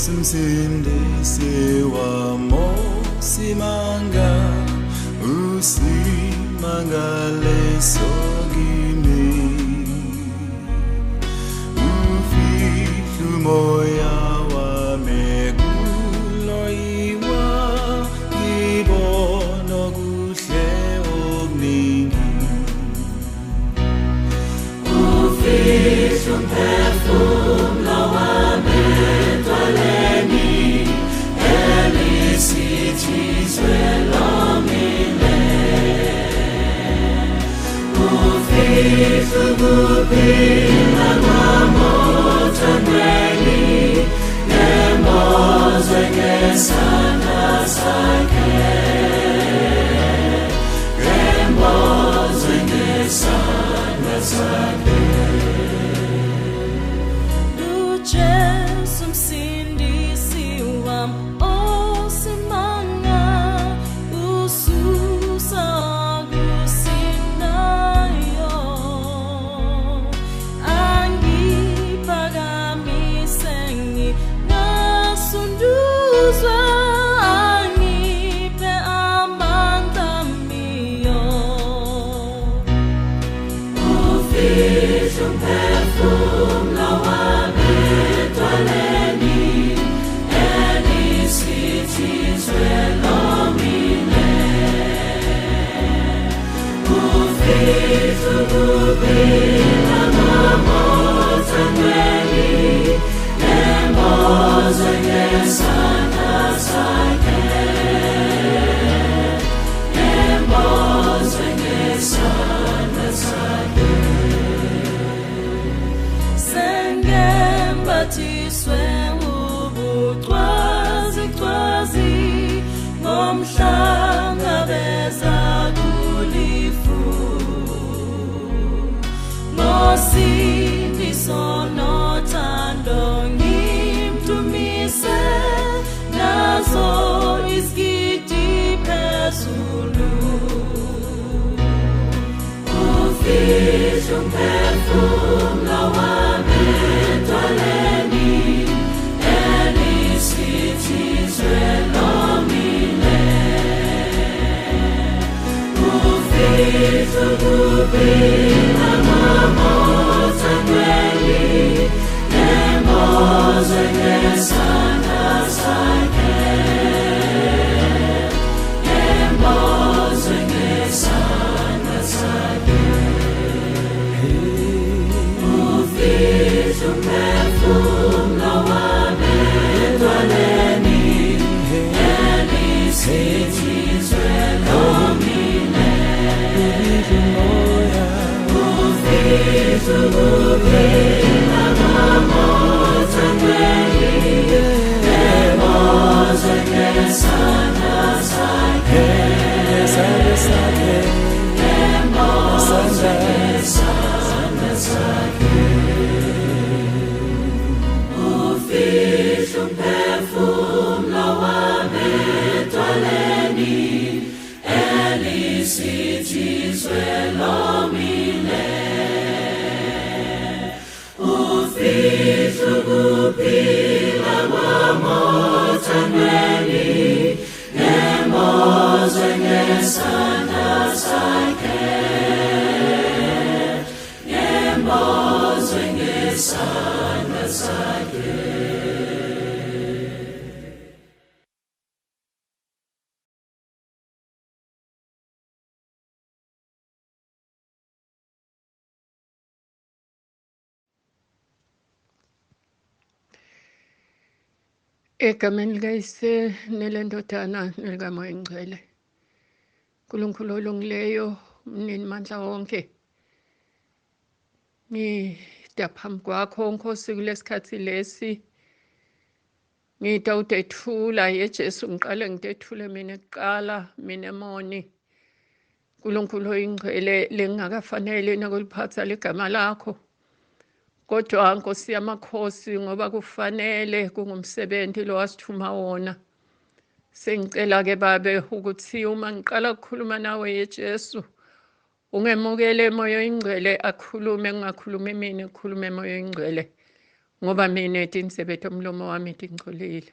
Simsindisi wamo simanga usimangale sogimi ufihlu moya wame kuloiwa gibono kuhle ogningi ufihlu perfume wame twaleni elisithiswe lomile ufihlu kuphila kwamothandweni nembozwe ngesandla sakhe nembozwe ngesandla sakhe uJesu msindisi wami osimanga ususa kusinayo angiphakamise ngingasunduzwa angiphe amandla miyo ufihlu perfume lawami twaleni elisithiswe lomile ufihlu kuphila kwamothandweni nembozwe ngesandla sakhe nembozwe ngesandla sakhe sengembathiswe ubucwazi ngomhlangabeza kulifu ngosindiso nothando ngimdumise nazo izigidi phezulu ufihlu perfume lawami twaleni elisithiswe lomile ufihlu kuphila kwamothandweni nembozwe ngesandla sakhe nembozwe ngesandla sakhe ufihlu perfume lawami twaleni elisithiswe lomile ufihlu kuphila kwamothandweni nembozwe ngesandla sakhe nembozwe ngesandla sakhe ufihlu perfume lawami twaleni elisithiswe lomile ufihlu kuphila kwamothandweni nembozwe ngesandla sakhe nembozwe ngesandla sakhe Egameni likaYise nelendodana nelikaMoya Ingcwele. Nkulunkulu olungileyo, mnini mandla wonke. Ngida phambi kwakho Nkosi kulesikhathi lesi. Ngida udethula yeJesu ngiqale ngidethule mina kuqala mina emoni. Nkulunkulu oyingcwele lengakafanele nakuliphatha legama lakho. Kodwa Nkosi yamakhosi ngoba kufanele kungumsebenzi lo wasithuma wona. Sengicela ke babe ukuthi uma ngiqala ukukhuluma nawe yeJesu ungemukele Moya Oyingcwele akhulume ngingakhulumi mina, ukhulume Moya Oyingcwele. ngoba mina ethi insebetho umlomo wami ethi ngcolile.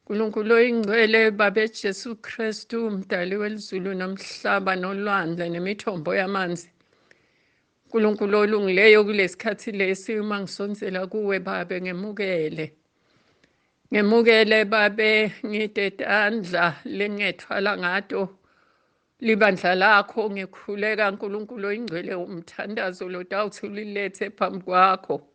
Nkulunkulu oyingcwele, Baba Jesu Kristu, mdali welizulu nomhlaba nolwandle nemithombo yamanzi. Nkulunkulu olungileyo kulesikhathi lesi, uma ngisonzela kuwe Babe, ngemukele. Ngemukele Babe, ngidedandla lengethwala ngato libandla lakho, ngikhuleka Nkulunkulu oyingcwele umthandazo lo dawuthi ulilethe phambi kwakho.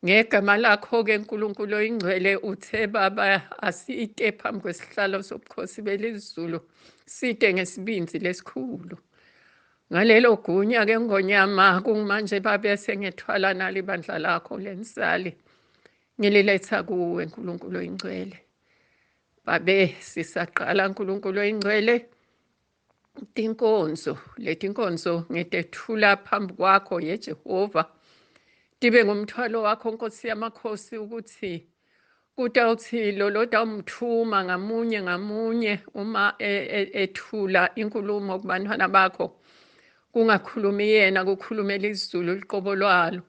Ngegama lakho-ke Nkulunkulu oyingcwele uthe Baba asite phambi kwesihlalo sobukhosi belizulu, site ngesibinzi lesikhulu. Ngalelo gunya-ke ngonyama kungimanje Babe sengethwala nalo ibandla lakho lensali, ngililetha kuwe Nkulunkulu oyingcwele. Babe sisaqala Nkulunkulu oyingcwele tinkonzo, leti nkonzo ngitethula phambi kwakho yeJehova. Tibe ngumthwalo wakho Nkosi yamakhosi, ukuthi kutawuthi lo dawumthuma ngamunye ngamunye uma ethula inkulumo kubantwana bakho, kungakhulumi yena, kukhulumela izulu liqobo lwalo.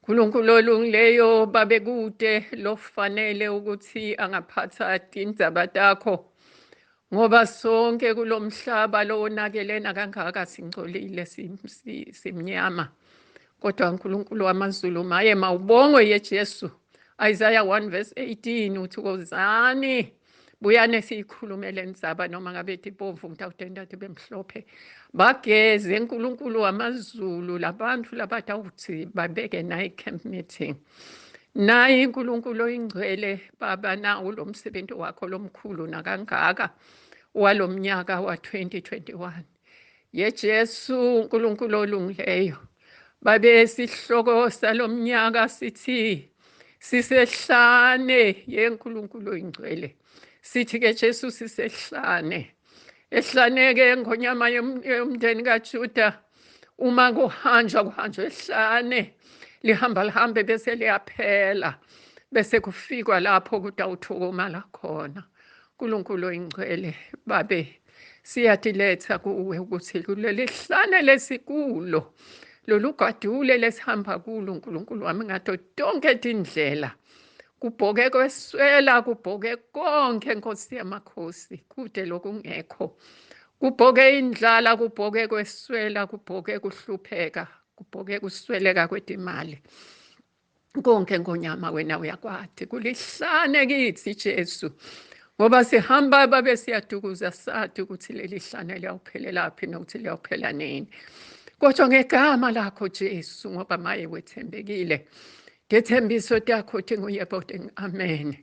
Nkulunkulu olungileyo Babe, kude lofanele ukuthi angaphatha tindzaba takho, ngoba sonke kulomhlaba lo onakelena kangaka singcolile, simnyama. Kodwa Nkulunkulu wamazulu, maye mawubongwe yeJesu. Isaiah 1:18 uthi wozani buyane siyikhulumele indzaba, noma ngabe tibovu ngitawutenda tibe mhlophe. Bageze Nkulunkulu wamazulu labantu labatawuthi babeke nayi camp meeting. Nayi Nkulunkulu oyingcwele Baba, nawo lo msebenzi wakho lomkhulu nakangaka walomnyaka wa 2021. yeJesu Nkulunkulu olungileyo, Babe sihloko salomnyaka sithi sisehlane yeNkulunkulu oyingcwele. Sithi-ke Jesu sisehlane. Ehlane-ke ngonyama yomndeni kaJuda, uma kuhanjwa ehlane, lihambe bese liyaphela, bese kufikwa lapho kutawuthukumala khona. Nkulunkulu oyingcwele Babe, siyatiletha kuwe ukuthi kuleli hlane lesikulo, lolu gadule lesihamba kulo Nkulunkulu wami, ngato tonke tindlela, kubhoke kweswela, kubhoke konke Nkosi yamakhosi, kude lokungekho. Kubhoke indlala, kubhoke kweswela, kubhoke kuhlupheka, kubhoke kusweleka kwetimali. Konke ngonyama wena uyakwati. Kulihlane kithi Jesu, ngoba sihamba Babe siyadukuza sathi ukuthi leli hlane liyawuphelelaphi nokuthi liyawuphela nini. Kodwa ngegama lakho Jesu, ngoba maye wethembekile, ngethembiso takho nguyebo amen.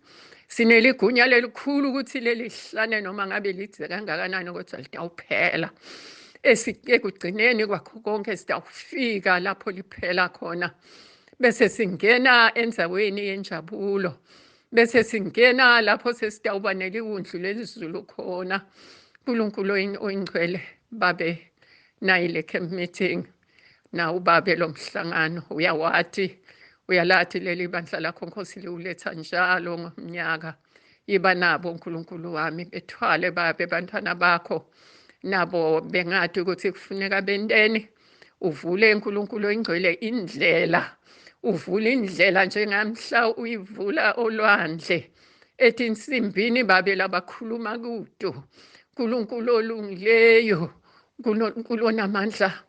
Sineligunya lelikhulu ukuthi leli hlane noma ngabe lidze kangakanani kodwa litawuphela. Ekugcineni kwakho konke sitawufika lapho liphela khona, bese singena endzaweni yenjabulo, bese singena lapho sesitawuba neliwundlu lelizulu khona. Nkulunkulu oyingcwele Babe, nayi le camp meeting, na uBabe lo mhlangano uyalathi leli bandla lakho Nkosi liwuletha njalo ngomnyaka. Iba nabo Nkulunkulu wami, bethwale Babe bantwana bakho, nabo bengathi ukuthi kufuneka benteni. Uvule Nkulunkulu oyingcwele indlela, uvule indlela njengamhla uyivula olwandle ethi insimbini Babe labakhuluma kudo. Nkulunkulu olungileyo, Nkulunkulu onamandla,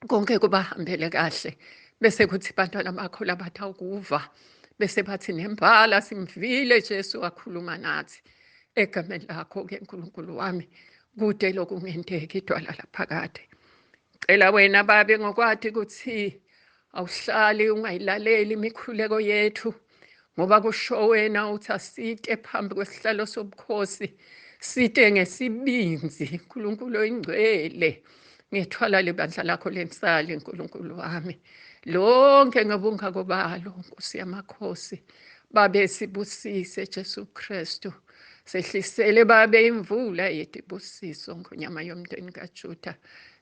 konke kubahambele kahle, bese kuthi bantwana bakho labathawukuva, bese bathi nembala simvile Jesu wakhuluma nathi. Egameni lakho-ke Nkulunkulu wami, kude lokungenteki idwala laphakade. Cela wena Babe ngokwathi ukuthi awuhlali ungayilaleli imikhuleko yethu, ngoba kusho wena uthi asite phambi kwesihlalo sobukhosi, site ngesibinzi. Nkulunkulu oyingcwele, ngithwala libandla lakho lensali Nkulunkulu wami, lonke ngobungako balo Nkosi yamakhosi. Babe sibusise Jesu Kristu, sehlisele Babe imvula yetibusiso ngonyama yomndeni kaJuda.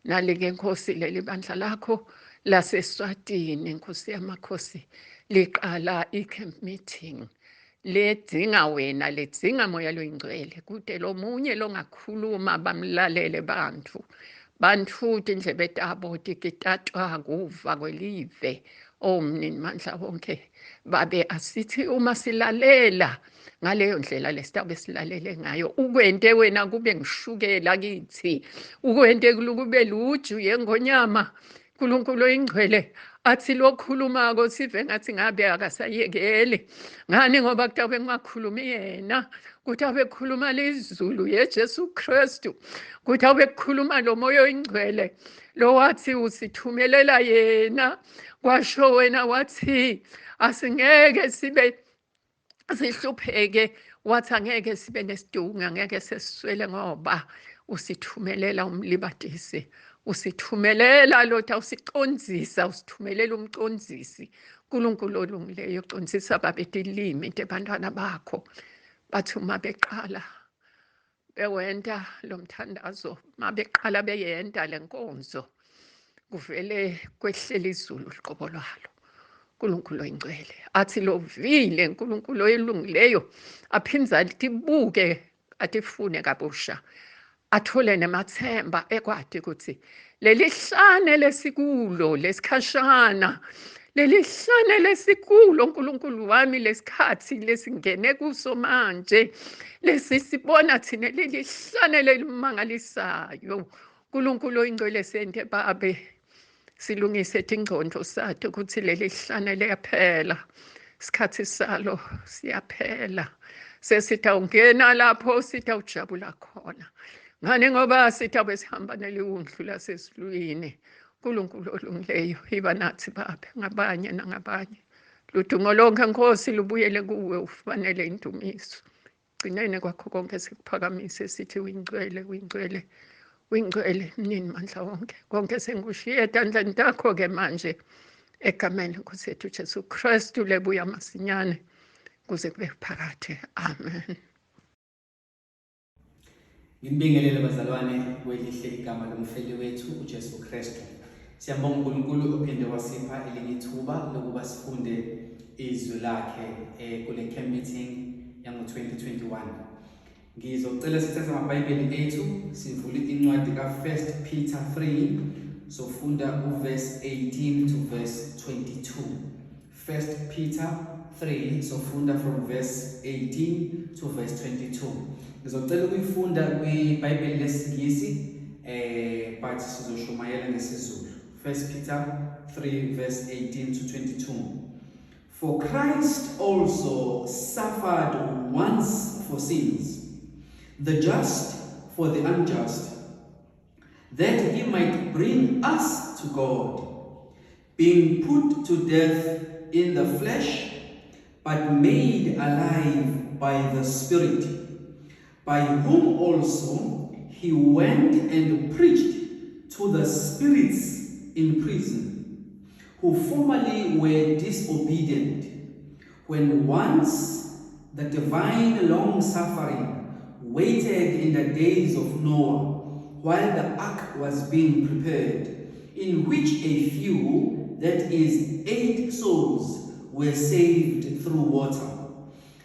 Nali-ke Nkosi leli bandla lakho lase-Eswatini Nkosi yamakhosi, liqala i-camp meeting, ledinga wena, ledinga moya loyingcwele, kude lo munye longakhuluma bamlalele bantu. Bantfuthi indlebe tabo tikitatwa kuva kwelive, Mnini mandla wonke, babe asithi uma silalela ngaleyo ndlela lesitabe silalele ngayo, ukwente wena kube ngishukela kithi, ukwente kube luju yengonyama. uNkulunkulu oyingcwele athi lokhulumako sive ngathi ngabe akasayekeli. Ngani? Ngoba kutabe kungakhulumi yena, kutabe kukhuluma lizulu yeJesu Kristu, kutabe kukhuluma lo moya oyingcwele lo wathi usithumelela yena. Kwasho wena wathi asingeke sihlupheke, wathi angeke sibe nesidungu, angeke sesiswele ngoba usithumelela umlibadisi, usithumelela lotha, usicondzisa, usithumelela umcondzisi. uNkulunkulu olungileyo ucondzisa babetilimi into ebantwana bakho bathi uma beqala bewenta lo mthandazo, uma beqala beyenta le nkonzo, kuvele kwehlele izulu uqobo lwalo. uNkulunkulu oyingcwele athi lovile uNkulunkulu oyilungileyo aphinza atibuke atifune kabusha, athole nemathemba ekwadi ukuthi leli hlane lesikulo lesikhashana, leli hlane lesikulo uNkulunkulu wami, lesikhathi lesingene kuso manje, lesisibona thina leli hlane lelimangalisayo. uNkulunkulu oyingcwele sente babe silungise ingqondo sathu ukuthi leli hlane liyaphela, isikhathi salo siyaphela. Sesithawungena lapho sithawujabula khona. Ngani? Ngoba sithabe sihamba neliwundlu lasesilwini. uNkulunkulu olungileyo iba nathi babe ngabanye nangabanye. Ludungo lonke Nkosi lubuyele kuwe, ufanele indumiso. Gcinene kwakho konke sikuphakamise sithi uyingcwele, uyingcwele, uyingcwele Mnini mandla wonke. Konke sengikushiye etandleni takho-ke manje, egameni Nkosi yethu Jesu Kristu lebuya masinyane kuze kube phakade. Amen. Nginibingelele bazalwane kwelihle igama lomfeli wethu uJesu Kristu. Siyambonga uNkulunkulu ophinde wasipha elinye ithuba lokuba sifunde izwi lakhe kule camp meeting yango-2021. Ngizocela sithathe amabhayibheli ethu sivule incwadi ka-1 Peter 3, sofunda uverse 18 to verse 22. 1 Peter 3, sofunda from verse 18 to verse 22. Ngizocela ukuyifunda kwibhayibheli lesingisi but sizoshumayela ngesizulu. 1 Peter 3 verse 18 to 22. For Christ also suffered once for sins, the just for the unjust, that he might bring us to God, being put to death in the flesh, but made alive by the Spirit, by whom also he went and preached to the spirits in prison, who formerly were disobedient, when once the divine long-suffering waited in the days of Noah, while the ark was being prepared, in which a few, that is 8 souls, were saved through water.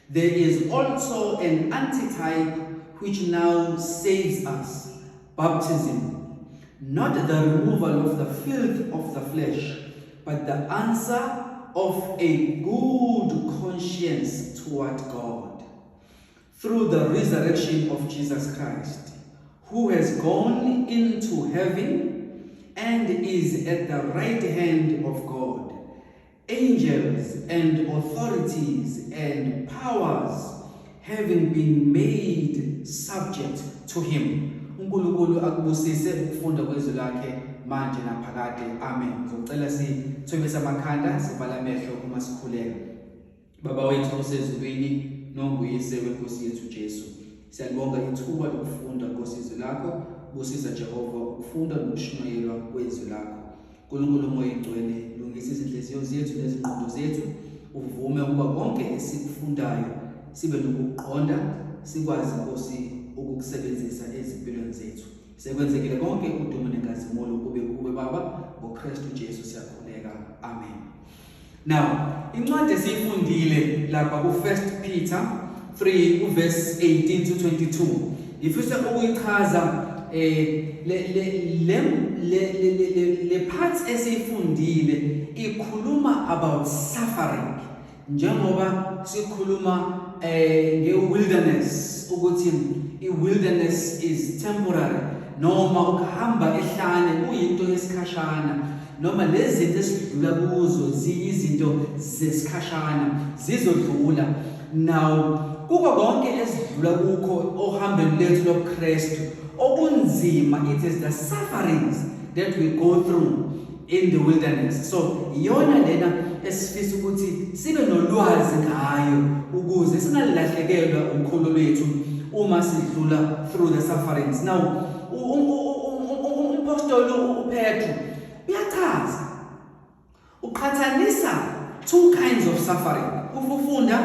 There is also an antitype which now saves us, baptism, not the removal of the filth of the flesh, but the answer of a good conscience toward God, through the resurrection of Jesus Christ, who has gone into heaven and is at the right hand of God. Angels and authorities and powers having been made subject to him. uNkulunkulu akubusise ukufunda kwezwi lakhe manje naphakade. Amen. Ngizocela sithobise amakhanda, sivala amehlo uma sikhuleka. Baba wethu osezulwini, nonguyise weNkosi yethu Jesu, siyalibonga ithuba lokufunda ngosizwe lakho. Busiza Jehova ukufunda nokushumayelwa kwezwi lakho. uNkulunkulu moya oyingcwele, lungisa izinhliziyo zethu nezingqondo zethu, uvume ukuba konke esikufundayo sibe nokuqonda, sikwazi Nkosi ukukusebenzisa ezimpilweni zethu. Sekwenzekile konke udumo nenkazimulo kube kuwe Baba, ngoKristu Jesu siyakhuleka. Amen. Now, incwadi esiyifundile lapha ku-1 Peter 3 verse 18 to 22. Ngifisa ukuyichaza le parts esifundile ikhuluma about suffering njengoba sikhuluma nge-wilderness ukuthi i-wilderness is temporary noma ukuhamba ehlane kuyinto yesikhashana noma lezi zinto esidlula kuzo ziyizinto zesikhashana zizodlula. Now kuko konke esidlula kukho ohambeni lethu lobuKristu okunzima, it is the sufferings that we go through in the wilderness. So iyona lena esifisa ukuthi sibe nolwazi ngayo ukuze singalahlekelwa umkhulu lethu uma sidlula through the sufferings. Now umpostoli uPetru uyachaza uqhathanisa two kinds of suffering. Ufunda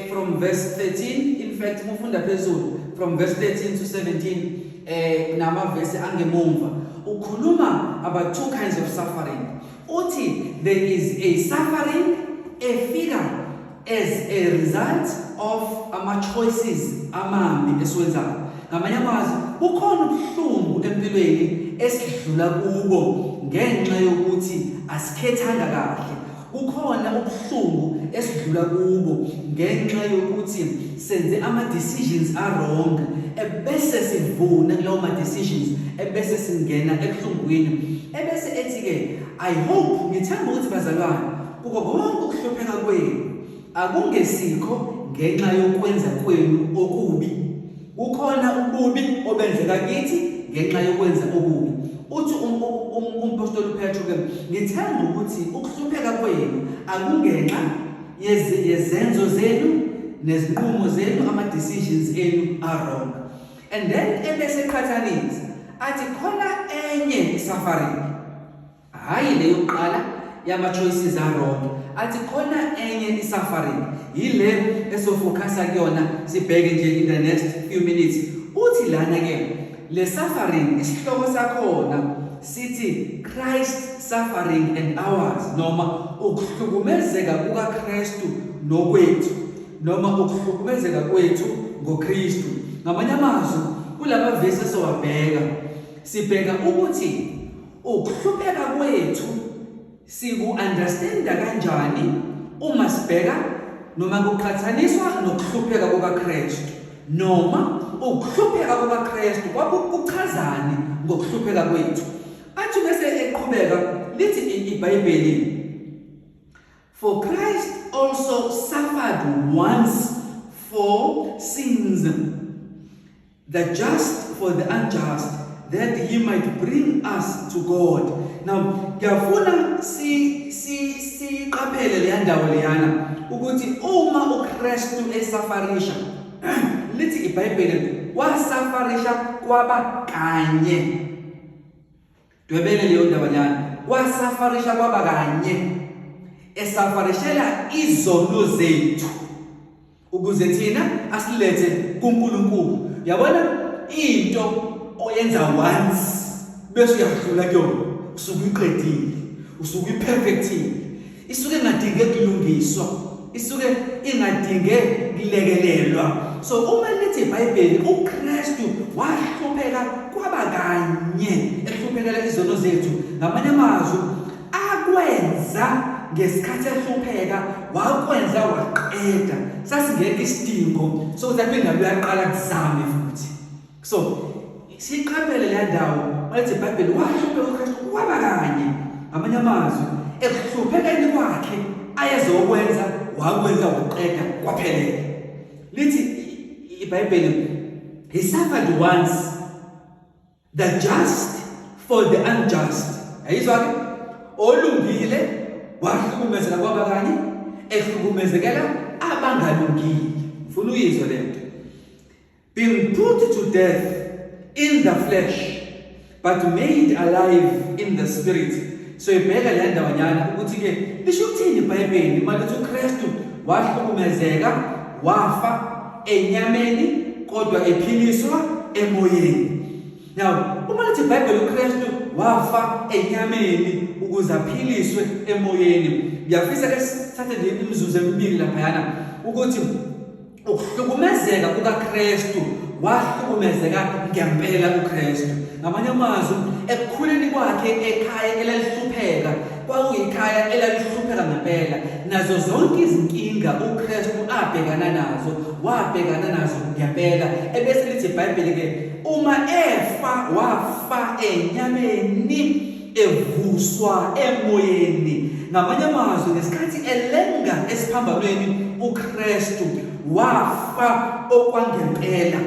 from verse 13, in fact mufunda phezulu from verse 13 to 17 namavesi angemumva ukhuluma about two kinds of suffering. Uthi there is a suffering efika as a result of ama-choices amambi esiwenzayo. Ngamanye amazwi ukhona ubuhlungu empilweni esidlula kubo ngenxa yokuthi asikhethanga kahle. Kukhona ubuhlungu esidlula kubo ngenxa yokuthi senze ama-decisions are wrong, ebese sivuna kulawo ma-decisions, ebese singena ebuhlungwini, ebese ethi-ke I hope ngithemba ukuthi bazalwane kuko konke ukuhlupheka kwenu akungesikho ngenxa yokwenza kwenu okubi. Kukhona ububi obenzeka kithi ngenxa yokwenza okubi. Uthi umpostoli uPetru-ke ngithemba ukuthi ukuhlupheka kwenu akungenxa yezenzo zenu nezinqumo zenu, ama-decisions enu are wrong. And then ebese qhathanisa athi khona enye suffering, hayi leyo yokuqala yama-choices are wrong, athi khona enye suffering yile esofocasa kuyona sibheke nje in the next few minutes. Uthi lana-ke le suffering isihloko sakhona sithi Christ suffering and ours, noma ukuhlukumezeka kukaKristu nokwethu, noma ukuhlukumezeka kwethu ngoKristu. Ngamanye amazwi kulama verse esowabheka sibheka ukuthi ukuhlupheka kwethu siku-understanda kanjani uma sibheka noma kuqhathaniswa nokuhlupheka kukaKristu, noma ukuhlupheka kukaKristu kwakuchazani ngokuhlupheka kwethu. Athi bese eqhubeka lithi iBhayibheli, for Christ also suffered once for sins, the just for the unjust, that he might bring us to God. Now ngiyafuna siqaphele le ndawo leyana ukuthi uma uKristu esafarisha lithi iBhayibheli wasafarisha kwaba kanye. Dwebele leyo ndaba nyana, wasafarisha kwaba kanye, esafarishela izono zethu ukuze thina asilethe kuNkulunkulu. Yabona into oyenza once bese uyadlula kuyona, usuke uyiqedile, usuke uyiperfectile, isuke ingadinge kulungiswa, isuke ingadinge kulekelelwa. So uma lithi iBhayibheli uKristu wahlupheka kwaba kanye, ehluphekela izono zethu, ngamanye amazwi akwenza ngesikhathi ehlupheka wakwenza waqeda, sasingekho isidingo sokuthi aphinde uyaqala kuzame futhi. So siqaphele le ndawo malithi iBhayibheli wahlupheka uKristu kwaba kanye, ngamanye amazwi ekuhluphekeni kwakhe ayezokwenza wakwenza waqeda kwaphelele. Lithi iBhayibheli he suffered once, the just for the unjust. Ayizwa-ke olungile wahlukumezeka kwaba kanye, ehlukumezekela abangalungile. Ufuna uyizwe lento, being put to death in the flesh but made alive in the spirit. So ibheka le ndawanyana ukuthi-ke lisho ukuthini iBhayibheli malithi uKristu wahlukumezeka wafa enyameni kodwa ephiliswa emoyeni. Now uma lithi iBhayibheli uKristu wafa enyameni ukuze aphiliswe emoyeni, ngiyafisa ke sithathe nje imizuzu emibili laphayana ukuthi ukuhlukumezeka kukaKristu wahlukumezeka ngempela uKristu. Ngamanye amazwi ekukhuleni kwakhe ekhaya elalihlupheka kwakuyikhaya elalihlupheka ngempela. Nazo zonke izinkinga uKristu abhekana nazo wabhekana nazo ngempela. Ebese lithi iBhayibheli ke uma efa wafa enyameni evuswa emoyeni. Ngamanye amazwi ngesikhathi elenga esiphambanweni uKristu wafa okwangempela.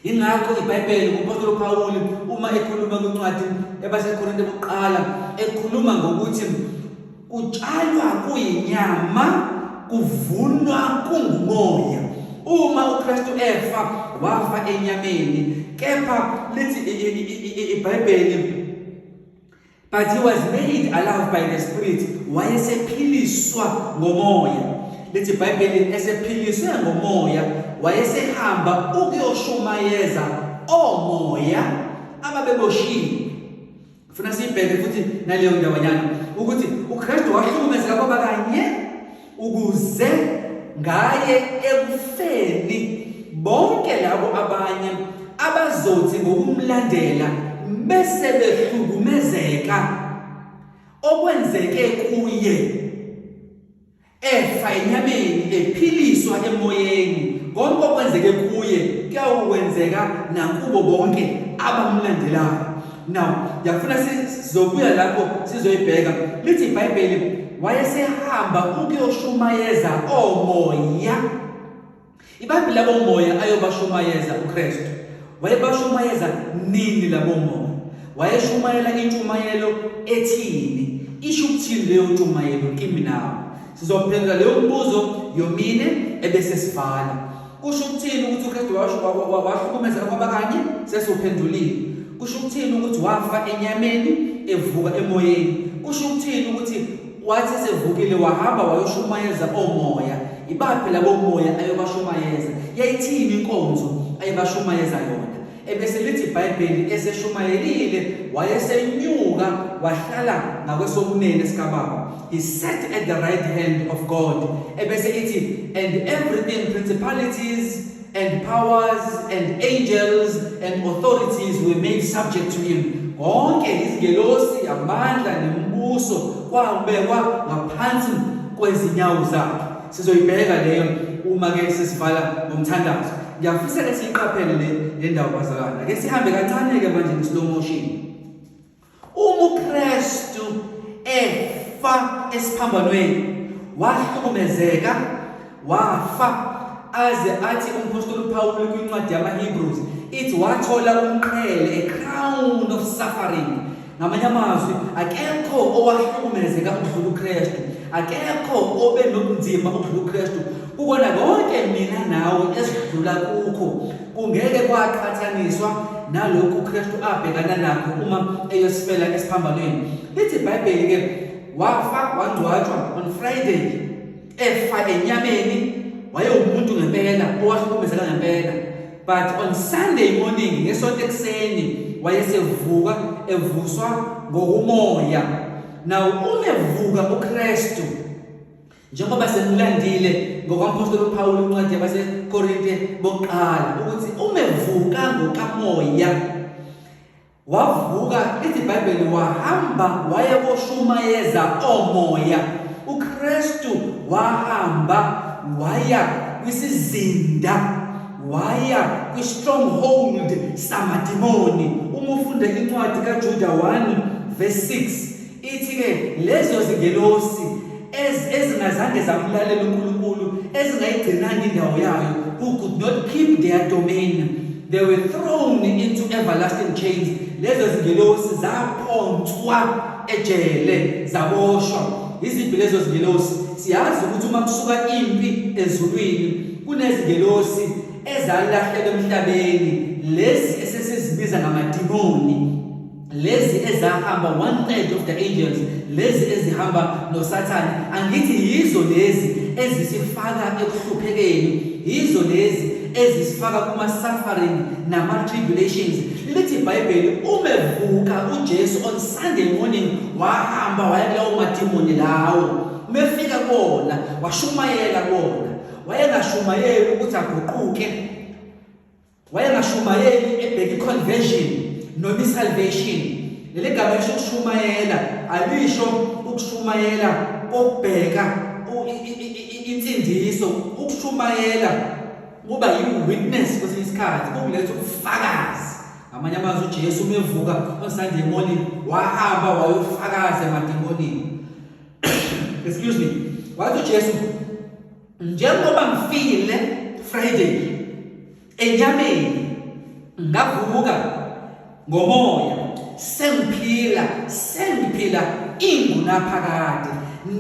Ingakho iBhayibheli umpostoli Pawuli uma ekhuluma kwincwadi yabaseKorinte yokuqala ekhuluma ngokuthi kutshalwa kuyinyama kuvunwa kungumoya. Uma uKristu efa wafa enyameni, kepha lithi iBhayibheli but he was made alive by the Spirit. Wayesephiliswa ngomoya. Lithi iBhayibheli esephiliswe ngomoya wayesehamba ukuyoshumayeza omoya ababeboshiwe. Kufuna sibheke futhi naleyo ndawanyana ukuthi uKristu wahlukumezeka kwabakanye ukuze ngaye ekufeni bonke labo abanye abazothi ngokumlandela bese behlukumezeka okwenzeke kuye efa enyameni ephiliswa emoyeni. Konke okwenzeke kuye kuyakwenzeka nakubo bonke abamlandelayo. Now yafuna sizobuya lapho sizoyibheka. Lithi iBhayibheli wayesehamba ukuyoshumayeza omoya. iBhayibheli labo moya ayobashumayeza uKristu. Wayebashumayeza nini labo moya? Wayeshumayela intshumayelo ethini? Isho ukuthini leyo ntshumayelo kimi nawe? Sizophendula leyo mbuzo yomine ebese sivala. Kusho ukuthini ukuthi uKristu wahlukumezeka kwabakanye? Sesuphendulile. Kusho ukuthini ukuthi wafa enyameni evuka emoyeni? Kusho ukuthini ukuthi wathi sevukile wahamba wayoshumayeza omoya? Ibaphi labo moya ayobashumayeza? Yayithini inkonzo ayebashumayeza yona? Ebese lithi iBhayibheli eseshumayelile wayesenyuka wahlala ngakwesokunene sikaBaba. He sat at the right hand of God. Ebese ithi and everything, principalities and powers and angels and authorities were made subject to him. Konke izingelosi amandla nembuso kwabekwa ngaphansi kwezinyawo zakhe. Sizoyibheka leyo uma ke sesivala ngomthandazo. Ngiyafisa ke siyiqaphele le ndawo bazalwana. Ke sihambe kancane ke manje in slow motion. Uma uKristu efa esiphambanweni wahlukumezeka wafa aze athi umpostoli Pawuli kwincwadi yamaHebrews ithi wathola umqhele, a crown of suffering. Ngamanye amazwi akekho owahlukumezeka ukudlula uKristu, akekho obe nobunzima ukudlula uKristu. Ukona konke mina nawe esidlula kukho kungeke kwaqhathaniswa nalokhu uKristu abhekana nakho uma eyosifela esiphambanweni. Lithi iBhayibheli ke wafa wangcwatshwa on Friday efa enyameni. Wayewumuntu ngempela owahlukumezeka ngempela, but on Sunday morning ngesonto ekseni wayesevuka evuswa ngokumoya. Now umevuka uKristu njengoba semlandile ngokwapostoli Pawuli incwadi yabaseKorinte bokuqala ukuthi umevuka ngokamoya wavuka. Lithi iBhayibheli wahamba wayeboshumayeza omoya. uKristu wahamba waya kwisizinda, waya kwi-stronghold samadimoni. Uma ufunda incwadi kaJuda 1 verse 6 ithi ke lezo zingelosi ezingazange zamlalela uNkulunkulu, ezingayigcinanga indawo yayo, who could not keep their domain, they were thrown into everlasting chains. Lezo zingelosi zaphonswa ejele, zaboshwa. Iziphi lezo zingelosi? Siyazi ukuthi uma kusuka impi ezulwini kunezingelosi ezalahlelwa emhlabeni, lezi esesizibiza ngamadimoni, lezi ezahamba 1/3 of the angels, lezi ezihamba noSathane. Angithi yizo lezi ezisifaka ekuhluphekeni, yizo lezi ezisifaka kuma suffering nama tribulations. Lithi iBhayibheli umevuka uJesu on Sunday morning wahamba waya kulawo madimoni lawo. Umefika kona washumayela kona, wayengashumayeli ukuthi aguquke, wayengashumayeli ebheke conversion noma salvation. Leli gama lisho ukushumayela, alisho ukushumayela kokubheka insindiso. Ukushumayela kuba yi-witness kwesinye isikhathi, kukuletha ubufakazi. Ngamanye amazwi uJesu umevuka on Sunday morning wahamba wayofakaza emademonini. Excuse me. Wathi uJesu, njengoba ngifile Friday enyameni, ngavuka ngomoya, sengiphila ingunaphakade,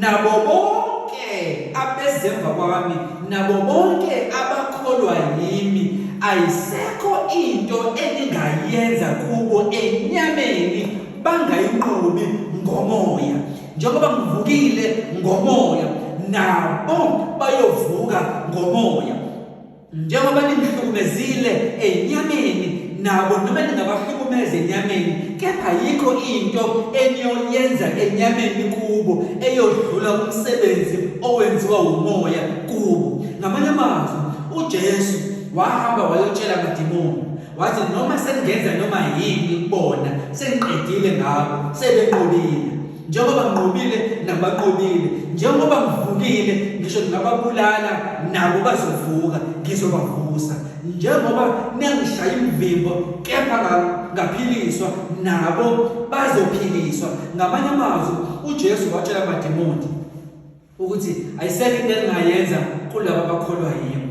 nabo bonke abezemva kwami, nabo bonke abakholwa yimi, ayisekho into eningayenza kubo enyameni bangayinqobi ngomoya. Njengoba ngivukile ngomoya, nabo bayovuka ngomoya. Njengoba ningihlukumezile enyameni, nabo noma ningabahlukumeza enyameni, kepha yikho into eniyoyenza enyameni kubo eyodlula umsebenzi owenziwa umoya kubo. Ngamanye amazwi uJesu wahamba wayotshela amadimoni, wathi noma sengenza noma yini kubona, sengiqedile ngabo, sebenqobile. Njengoba nginqobile nabaqobile, njengoba ngivukile ngisho ngababulala nabo bazovuka, ngizobavusa. Njengoba ningishaya imvimbo kepha ngaphiliswa, nabo bazophiliswa. Ngamanye amazwi uJesu watshela amadimoni ukuthi ayisekho into engingayenza kulabo abakholwa yimi.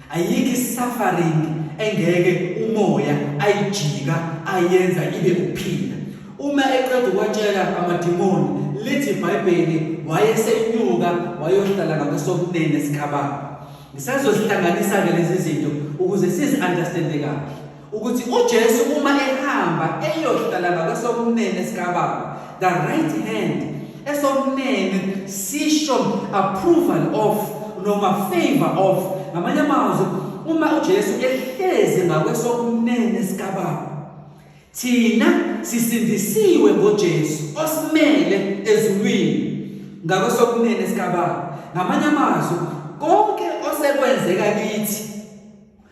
Ayikho suffering engeke umoya ayijika ayenza ibe ukuphila. Uma eqeda ukwatshela amadimoni, lithi iBhayibheli wayesenyuka wayohlala ngakwesokunene esikhabani. Ngisazozihlanganisa-ke lezi zinto ukuze sizi-understande kahle ukuthi uJesu uma ehamba eyohlala ngakwesokunene esikhabani, the right hand esokunene sisho approval of noma favor of. Ngamanye amazwi uma uJesu ehlezi ngakwesokunene esikhabani, thina sisindisiwe ngoJesu osimele ezulwini ngakwesokunene esikhabani. Ngamanye amazwi konke osekwenzeka kithi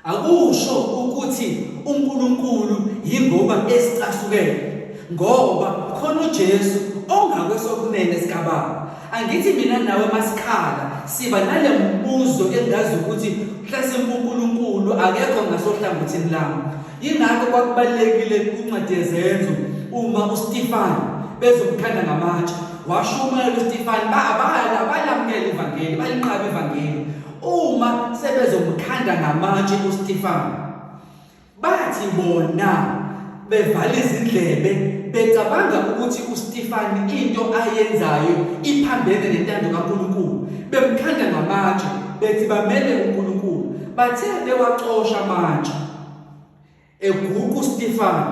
akusho ukuthi uNkulunkulu yingoba esicasukele, ngoba khona uJesu ongakwesokunene esikhabani. Angithi mina nawe masikhala siba nale mbuzo engazi ukuthi mhlasimbe uNkulunkulu akekho ngasohlangothini lami. Yingakho kwakubalekile kuncwadi yezenzo uma uStefani bezomkhanda ngamatshe, washumayela uStefani, balamukela ivangeli, balinqaba ivangeli. Uma sebezomkhanda ngamatshe uStefani, bathi bona bevala izindlebe becabanga ukuthi uStefani into ayenzayo iphambene nentando kaNkulunkulu, bemkhanda ngamatshe bethi bamele uNkulunkulu. Bathe bewacosha amatshe eguqa uStefani,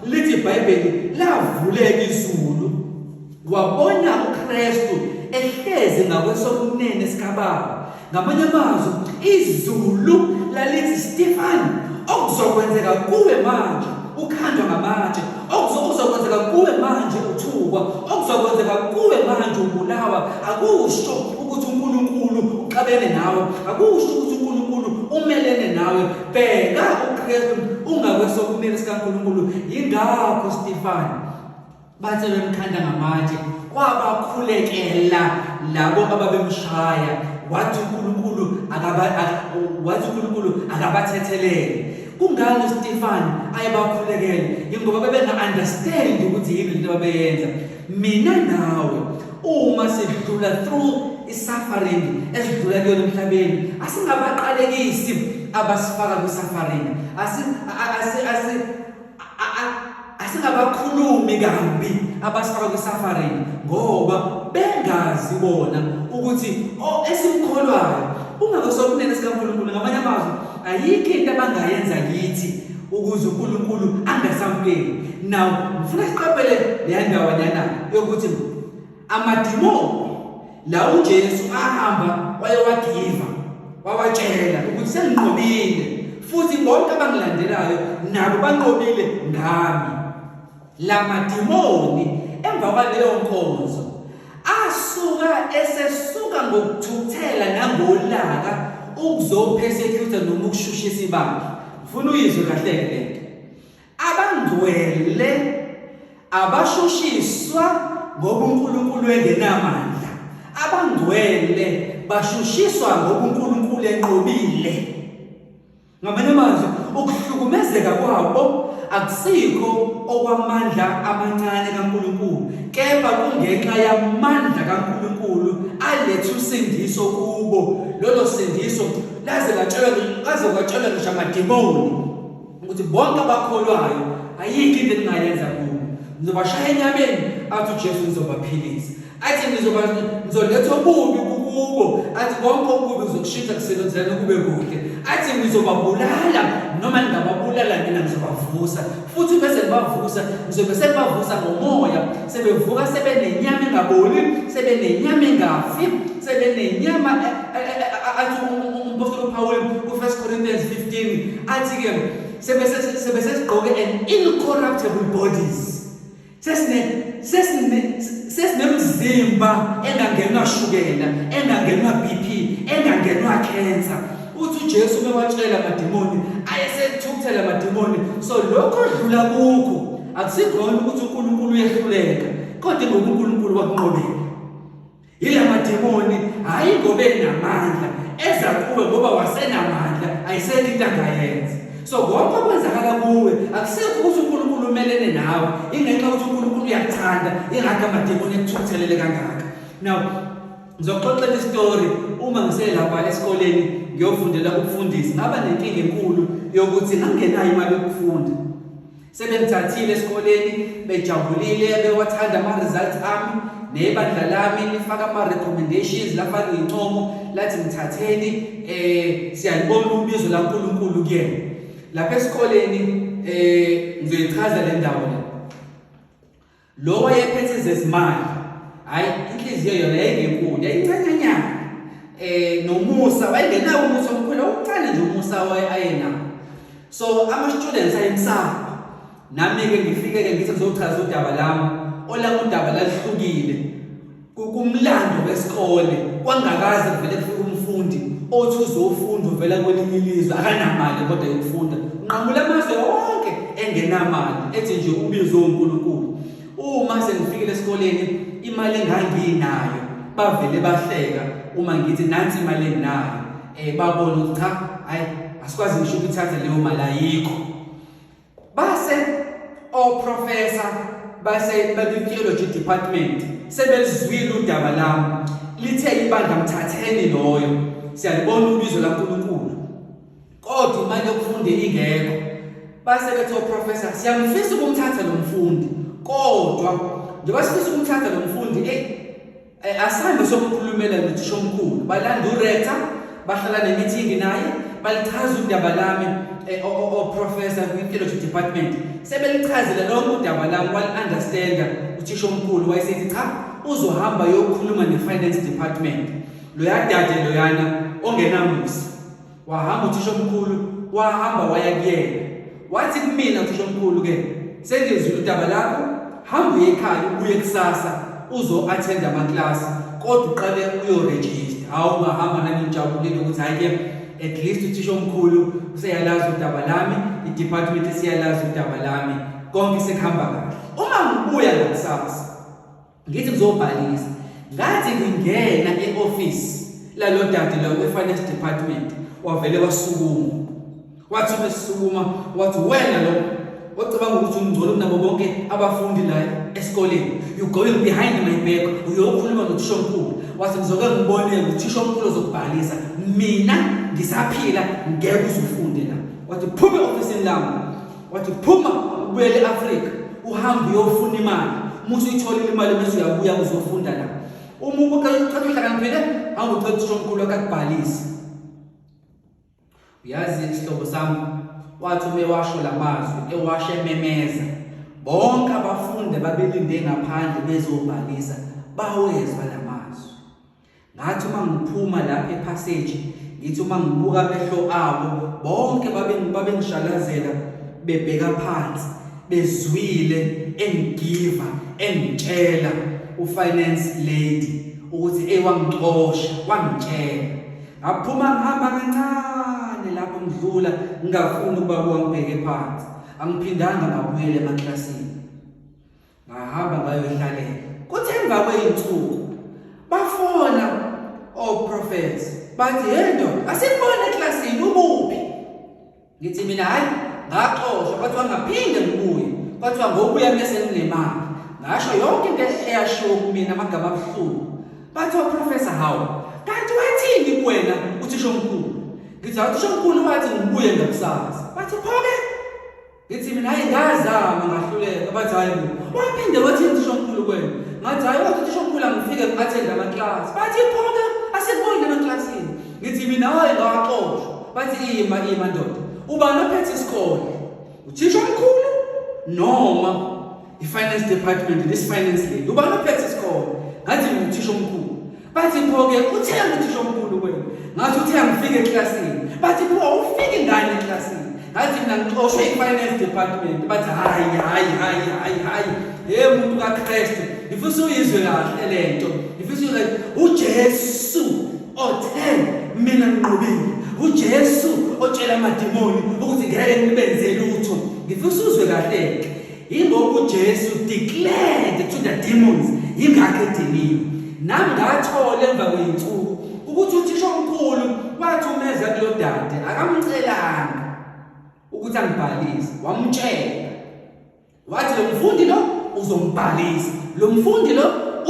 lithi iBhayibheli lavuleka izulu, wabona uKristu ehlezi ngakwesokunene esikhabani. Ngamanye amazwi izulu lalithi, Stefani, okuzokwenzeka kuwe manje ukhandwa ngamatshe, okuzokwenzeka kuwe manje uthukwa, okuzokwenzeka kuwe manje ubulawa, akusho ukuthi uNkulunkulu uqabene nawe, akusho ukuthi uNkulunkulu umelene nawe. Bheka uKristu ungakwesokunene sikaNkulunkulu. Yingakho Stefani bathe bemkhanda ngamatshe kwabakhulekela labo ababemshaya, wathi uNkulunkulu akabathethelele. Kungani uStefani ayebakhulekela? Ingoba bebenga-understand ukuthi yini into abayenza. Mina nawe uma sidlula through i-suffering esidlula kuyona emhlabeni, asingabaqalekisi abasifaka kwi-suffering, asingabakhulumi kambi abasifaka kwi-suffering, ngoba bengazi bona ukuthi esimkholwayo ungakwesokunene sikaNkulunkulu. Ngamanye amazwi ayikho into abangayenza kithi ukuze uNkulunkulu angasamukeli. Now ngifuna siqaphele le ndawanyana yokuthi amadimoni la uJesu ahamba wayewagiva, wawatshela ukuthi senginqobile, futhi bonke abangilandelayo nabo banqobile ngami. La madimoni emva kwaleyo nkonzo asuka esesuka ngokuthuthela nangolaka ukuzopersecute noma ukushushisa ibandla. Ufuna uyizwe kahle ke lento. Abangcwele abashushiswa ngoba uNkulunkulu engenamandla. Abangcwele bashushiswa ngoba uNkulunkulu enqobile. Ngamanye amazwi ukuhlukumezeka kwabo akusikho okwamandla amancane kaNkulunkulu, kepha kungenxa yamandla kaNkulunkulu aletha usindiso kubo. Lolo sindiso laze kwatshelwa ngisho amadimoni ukuthi bonke abakholwayo ayikho into engingayenza kubo. Ngizobashaya enyameni athi uJesu ngizobaphilisa. Athi ngizoletha ububi kubo. Athi konke okubi ngizokushintsha kusebenzelana kube kuhle. Athi ngizobabulala noma ngingababulala mina ngizobavusa. Futhi bese ngibavusa ngizobe sengibavusa ngomoya. Sebevuka sebenenyama engaboli, sebenenyama engafi, sebenenyama athi umpostoli Paul ku1 Corinthians 15 athi ke sebesesigqoke an incorruptible bodies. Sesinemzimba engangenwa shukela, engangenwa BP, engangenwa cancer. Uthi uJesu mewatshela amadimoni ayesethukuthela amadimoni. So lokho odlula kukho akusikhona ukuthi uNkulunkulu uyehluleka, kodwa ngoba uNkulunkulu wakunqobela. Yila madimoni hayi ngoba enamandla, eza kuwe ngoba wasenamandla, ayisekho into angayenza. So konke okwenzakala kuwe akusikho ukuthi uNkulunkulu umelene nawe, ingenxa ukuthi uNkulunkulu uyakuthanda, ingakho amadimoni ekuthukuthelele kangaka. Now ngizoxoxela istory. Uma ngiselapha esikoleni ngiyofundela ukufundisa, ngaba nenkinga enkulu yokuthi ngangenayo imali yokufunda. Sebengithathile esikoleni, bejabulile, bewathanda ama-results ami, nebandla lami lifaka ama-recommendations, lafaka incomo, lathi ngithatheni, siyalibona ubizo laNkulunkulu kuyena. Lapha esikoleni ngizoyichaza le ndawo le. Lo wayephethe zezimali, hayi inhliziyo yona yayingenkulu, yayincanyanyana. Nomusa wayengenawo umusa omkhulu, ucane nje umusa ayenawo. So ama-students ayemsaba. Nami-ke ngifike-ke ngithi ngizochaza udaba lami. Olami udaba lahlukile. Kumlando wesikole, kwangakaze kuvele kufike umfundi othi uzofunda uvela kwelinye ilizwe akanamali kodwa yokufunda. Unqamula amazwe wonke engenamali, ethi nje ubizo uNkulunkulu. Uma sengifikile esikoleni, imali enganginayo bavele bahleka uma ngithi nansi imali enginayo. Babona ukuthi cha, hayi asikwazi ngisho ukuthatha leyo mali ayikho. Base oprofessor base be-theology department sebelizwile udaba lami, lithe ibandla mthatheni loyo, siyalibona ubizo laNkulunkulu kodwa imali yokufunda ingekho. Base bethi oprofessor siyamfisa ukumthatha lo mfundi, kodwa njengoba sifisa ukumthatha lo mfundi asambe sokukhulumela nothisha omkhulu. Balanda urector, bahlala nemeeting naye, balichaza udaba lami oprofessor kwi-theology department. Sebelichazela lonke udaba lami, wali-understanda uthisha omkhulu. Wayesethi cha, uzohamba yokukhuluma ne-finance department. Loyadade loyana ongenamusa wahamba uthisha omkhulu, wahamba waya kuyena. Wathi kumina uthisha omkhulu ke, sengizwile udaba lakho, hamba uye ekhaya ubuye kusasa uzo-attend amaklasi, kodwa uqale uyo-register. Hawu ungahamba nami ngijabulile ukuthi hayi ke at least uthisha omkhulu useyalazi udaba lami, i-department isiyalazi udaba lami, konke sekuhamba kahle. Uma ngibuya ngakusasa ngithi ngizobhalisa, ngathi ngingena e-office lalo dade lo we-finance department, wavele wasukuma. Wathi besukuma wathi wena lo ocabanga ukuthi ungcono kunabo bonke abafundi la esikoleni, you going behind my back uyokhuluma nothisha omkhulu. Wathi ngizoke ngibone uthisha omkhulu ozokubhalisa, mina ngisaphila ngeke uzufunde la. Wathi phuma e-office lami, wathi phuma ubuyele eAfrika uhambe uyofuna imali. Musu uyitholile imali bese uyabuya uzofunda la. Uma uqala uhlakaniphile hamba ucela uthisha omkhulu akubhalisa. Uyazi isihlobo sami wathi umewasho lamazwi ewashe memeza, bonke abafundi babelinde ngaphandle bezobhalisa bawezwa lamazwi. Ngathi uma ngiphuma lapha epassage, ngithi uma ngibuka amehlo abo bonke babengishalazela bebheka phansi, bezwile engigiva engitshela ufinance lady ukuthi wangixosha, wangitshela. ngaphuma ngihamba kancane lapho ngidlula ngingafuni ukuba ngibheke phansi angiphindanga ngabuyela emaklasini ngahamba ngayohlalela kuthe emva kweyinsuku bafona oprofessor bathi yendo asibone eklasini ubuphi ngithi mina hayi ngaxoshwa bathi wangaphinde ngibuye bathi ngokuya bese nginemali ngasho yonke into eyashiwo kumina amagama abuhlungu bathi oprofessor hawo kanti wathini kuwena uthisha omkhulu ngithi uthisha omkhulu wathi ngibuye ngakusasa bathi phoke ngithi mina hayi ngazama ngahluleka bathi hayi waphinde wathi uthisha omkhulu kuwena ngathi hayi wathi uthisha omkhulu angifike ngiattend amaklasi bathi phoke asikubonile emaklasini ngithi mina hayi ngaxoshwa bathi ima ndoda ubani ophethe isikole uthisha omkhulu noma i-finance department this finance lady ubani ophethe isikole ngathi ngithisha omkhulu bathi phoke uthenga uthisha omkhulu kwena ngathi uthenga ngifike eklasini bathi pho ufike ngani eklasini ngathi mina ngixoshwe i-finance department bathi hayi muntu kaKristu ifisa uyizwe kahle lento ifisa like uJesu othe mina nginqobile uJesu otshela amadimoni ukuthi ngeke ngibenze lutho ngifisa uzwe kahle ingoba uJesu declared to the demons ingakho ediniwe nami ngathola emva kweyinsuku ukuthi uthisha omkhulu wathi umeza kulo dade akamcelanga ukuthi angibhalise wamtshela wathi lo mfundi lo uzombhalisa lo mfundi lo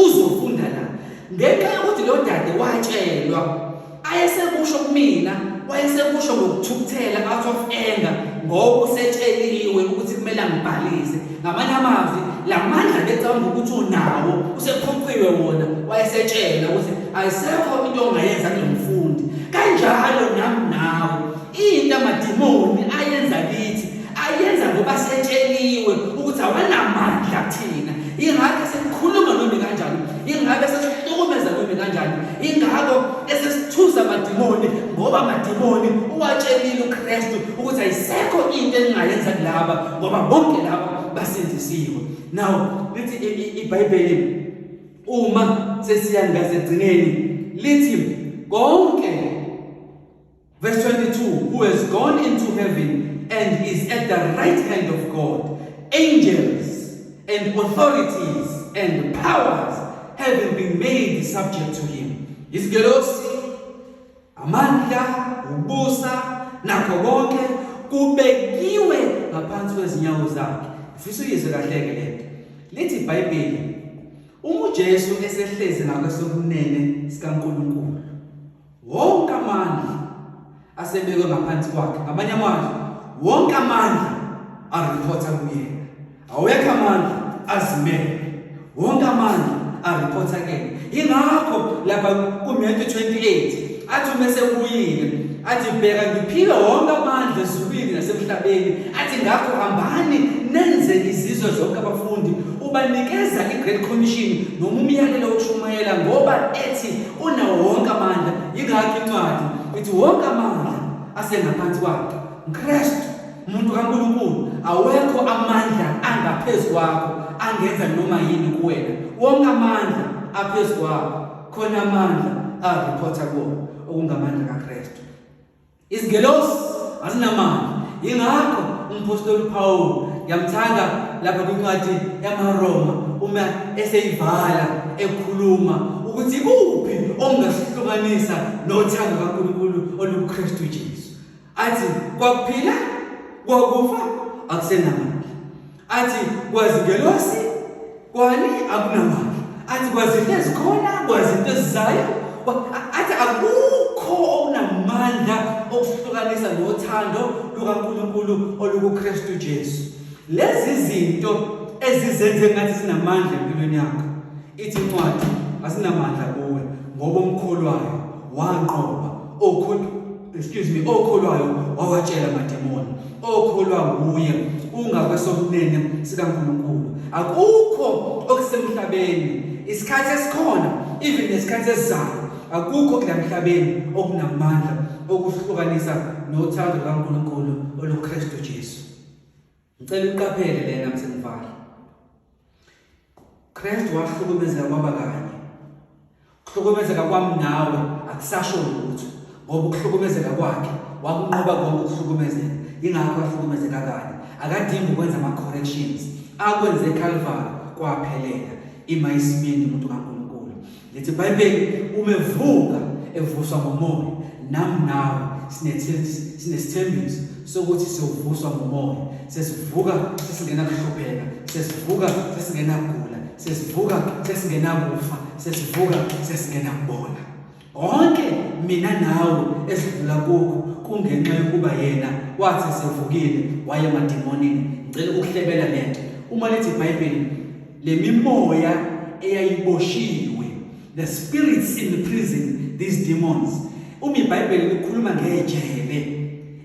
uzofunda la ngenxa yokuthi lo dade watshelwa ayesekusho kumina wayesekusho ngokuthukuthela out of anger ngoba usetsheliwe ukuthi kumele ngibhalise ngamanye amazwi lamandla becamba ukuthi unawo usephuqiwe wona wayesetshela ukuthi ayisekho into ongayenza kulomfundi kanjalo nami nawe into amadimoni ayenza lithi ayenza ngoba setsheliwe ukuthi awanamandla kuthina ingakho sekukhuluma noma kanjani ingakho sesihlukumeza noma kanjani ingakho esesithuza amadimoni ngoba amadimoni uwatshelile uKristu ukuthi ayisekho into engayenza kulaba ngoba bonke laba basindisiwe now lithi iBhayibheli uma sesiyangaze egcineni lithi konke verse 22 who has gone into heaven and is at the right hand of God angels and authorities and powers having been made subject to him izigelosi amandla ubusa nakho konke kubekiwe ngaphansi kwezinyawo zakhe ifisa uyizwe kahle ke lento lithi iBhayibheli uma uJesu esehlezi ngakwesokunene sikaNkulunkulu wonke amandla asebekwe ngaphansi kwakhe ngamanye amazwi wonke amandla areporta kuyena awekho amandla azimele wonke amandla areporta kuyena ingakho lapha kuMatthew 28 athi mase ubuyile athi bheka ngiphiwe wonke amandla ezulwini nasemhlabeni athi ngakho hambani nenze izizwe zonke abafundi ubanikeza iGreat Commission noma umyalelo wokushumayela ngoba ethi unawo wonke amandla ingakho incwadi ithi wonke amandla asengaphansi kwakhe uKristu umuntu kaNkulunkulu awekho amandla angaphezulu kwakho angenza noma yini kuwena wonke amandla aphezulu kwakho khona amandla areporta kuwona okungamandla kaKristu izingelosi azinamandla ingakho umpostoli Paul yamthanda lapha kwincwadi yamaRoma uma eseyivala ekhuluma ukuthi kuphi ongasihlukanisa nothando kaNkulunkulu oluKristu Jesu athi kwakuphila kwakufa akusenamandla athi kwazingelosi kwani akunamandla athi kwazinto ezikhona kwazinto ezizayo athi akukho onamandla okusihlukanisa nothando lukaNkulunkulu olukuKristu Jesu lezi zinto ezizenze ngathi sinamandla empilweni yakho ithi incwadi asinamandla kuwe ngoba umkholwayo wanqoba okholwayo wawatshela amademoni okholwa nguye ungakwesokunene sikaNkulunkulu akukho okusemhlabeni isikhathi esikhona even nesikhathi esizayo akukho kula emhlabeni okunamandla okuhlukanisa nothando kaNkulunkulu oluKristu Jesu ngicela uqaphele lena msengivala Kristu wahlukumezeka kwaba kanye ukuhlukumezeka kwami nawe akusasho lutho ngoba ukuhlukumezeka kwakhe wakunqoba konke ukuhlukumezeka. Ingakho ahlukumezeka kanye. Akadingi ukwenza ama-corrections. Akwenze eCalvary kwaphelela. Ima isibindi umuntu kaNkulunkulu. Lithi iBhayibheli umevuka evuswa ngomoya. Nami nawe sinesithembiso sokuthi siyovuswa ngomoya. Sesivuka sesingena kuhlupheka. Sesivuka sesingena kugula. Sesivuka sesingena kufa. Sesivuka sesingena kubona. Onke mina nawe esidlula kuko kungenxa yokuba yena wathi sevukile waye emademonini. Ngicela ukuhlebela lento. Uma lithi iBhayibheli le mimoya eyayiboshiwe, the spirits in the prison, these demons. Uma iBhayibheli likhuluma ngejele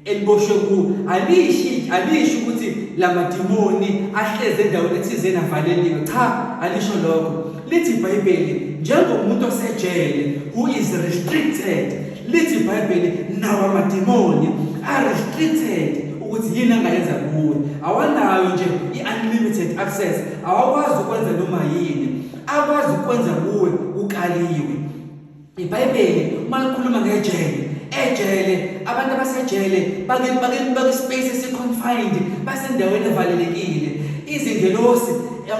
eliboshwe ku alishi ukuthi la mademoni ahleze endaweni ethizeni avaleliwe. Cha, alisho lokho. Lithi iBhayibheli njengomuntu osejele who is restricted. Lithi iBhayibheli nawo amademoni are restricted ukuthi yini angayenza kuwe. Awanayo nje i-unlimited access. Awakwazi ukwenza noma yini. Akwazi ukwenza kuwe ukaliwe. iBhayibheli uma likhuluma ngejele, ejele abantu abasejele bake space esi-confined, basendaweni evalelekile. Izingelosi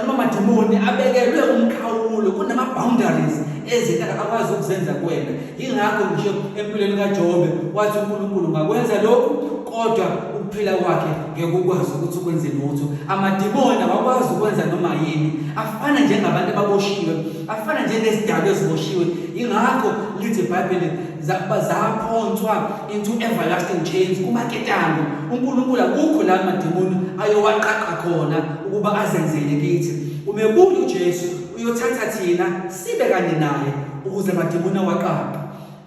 noma amademoni abekelwe umkhawulo, kunama-boundaries ezinto akwazi ukuzenza kuwena. Ingakho ngisho empilweni kaJobe wathi uNkulunkulu ngakwenza lokhu, kodwa ukuphila kwakhe ngeke ukwazi ukuthi ukwenze lutho. Amademoni awakwazi ukwenza noma yini. Afana njengabantu ababoshiwe, afana njengezidalwa eziboshiwe. Ingakho lithi iBhayibheli zaphonswa into everlasting chains kumaketanga. uNkulunkulu akukho la amademoni ayowaqaqa khona ukuba azenzele kithi. Umebuya uJesu uyothatha thina sibe kanye naye ukuze amademoni awaqaqa.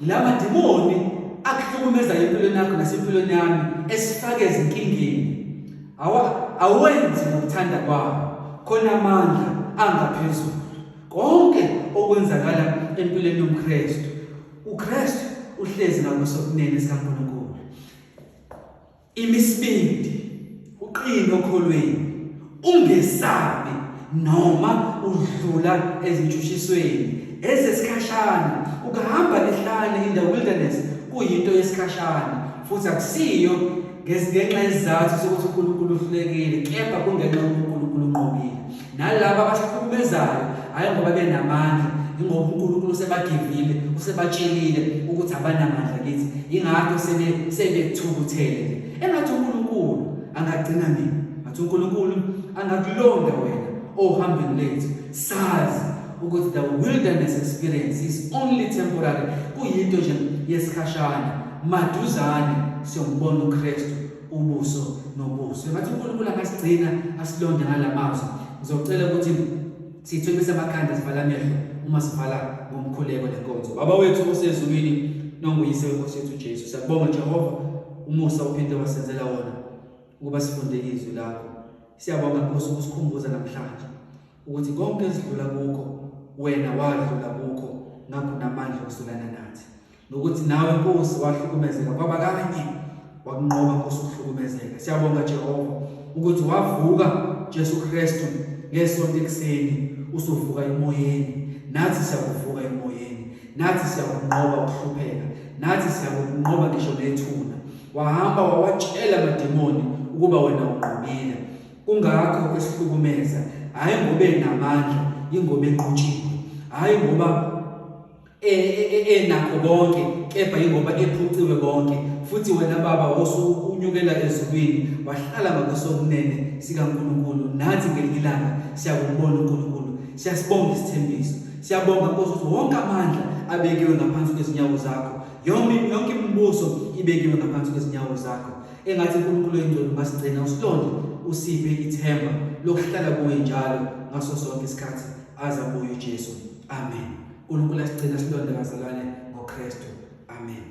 La mademoni akuhlukumeza empilweni yakho nasempilweni yami esifake ezinkingeni. Awenzi ngokuthanda kwawo. Khona amandla angaphezulu. Konke okwenzakala empilweni yomKristu, uKristu uhlezi ngakusokunene sikaNkulunkulu. Imisibindi, uqine okholweni, ungesabi noma udlula ezintshishisweni ezesikhashana. Ukahamba lehlane in the wilderness kuyinto yesikhashana, futhi akusiyo ngenxa yesizathu sokuthi uNkulunkulu uhlulekile, kepha kungenxa uNkulunkulu unqobile. Nalabo abahlukumezayo hayi ngoba benamandla, ingoba uNkulunkulu usebagivile, usebatshelile ukuthi abanamandla kithi. Ingakho sebethukuthele. Engathi uNkulunkulu angagcina mina, ngathi uNkulunkulu angakulonda wena ohambeni lethu. Sazi ukuthi the wilderness experience is only temporary. Kuyinto nje yesikhashana. Maduzane siyobona uKristu ubuso nobuso. Ngathi uNkulunkulu angasigcina asilonde ngalamazwi. Ngizocela ukuthi sithwebise amakhanda sivala amehlo uma sivala ngomkhuleko lenkonzo. Baba wethu osezulwini nonguyise wenkosi yethu uJesu, siyabonga Jehova umusa uphinde wasenzela wona ukuba sifunde izwi lakho. Siyabonga Nkosi ukusikhumbuza namhlanje ukuthi konke esidlula kukho wena wadlula kukho, ngakho namandla okusulana nathi. Nokuthi nawe Nkosi wahlukumezeka kwaba kanye wakunqoba Nkosi ukuhlukumezeka. Siyabonga Jehova ukuthi wavuka Jesu Kristu ngesonto ekuseni, usuvuka emoyeni. Nathi siyakuvuka emoyeni. Nathi siyakunqoba ukuhlupheka. Nathi siyakunqoba ngisho nethuna. Wahamba wawatshela amademoni ukuba wena unqobile. Kungakho esihlukumeza, hayi ngoba enamandla, ingoba enqotshiwe. Hayi ngoba enakho konke, kepha ingoba ephuciwe konke. Futhi wena Baba unyukela ezulwini, wahlala ngakusokunene sikaNkulunkulu. Nathi ngelinye ilanga siyakubona uNkulunkulu. Siyasibonga isithembiso. Siyabonga Nkosi ukuthi wonke amandla abekiwe ngaphansi kwezinyawo zakho. Yonke imibuso ibekiwe ngaphansi kwezinyawo zakho. Engathi uNkulunkulu oyingcwele ungasigcina usilonde, usiphe ithemba lokuhlala kuwe njalo ngaso sonke isikhathi azabuye uJesu. Amen. uNkulunkulu asigcina silonde bazalwane ngoKristu. Amen.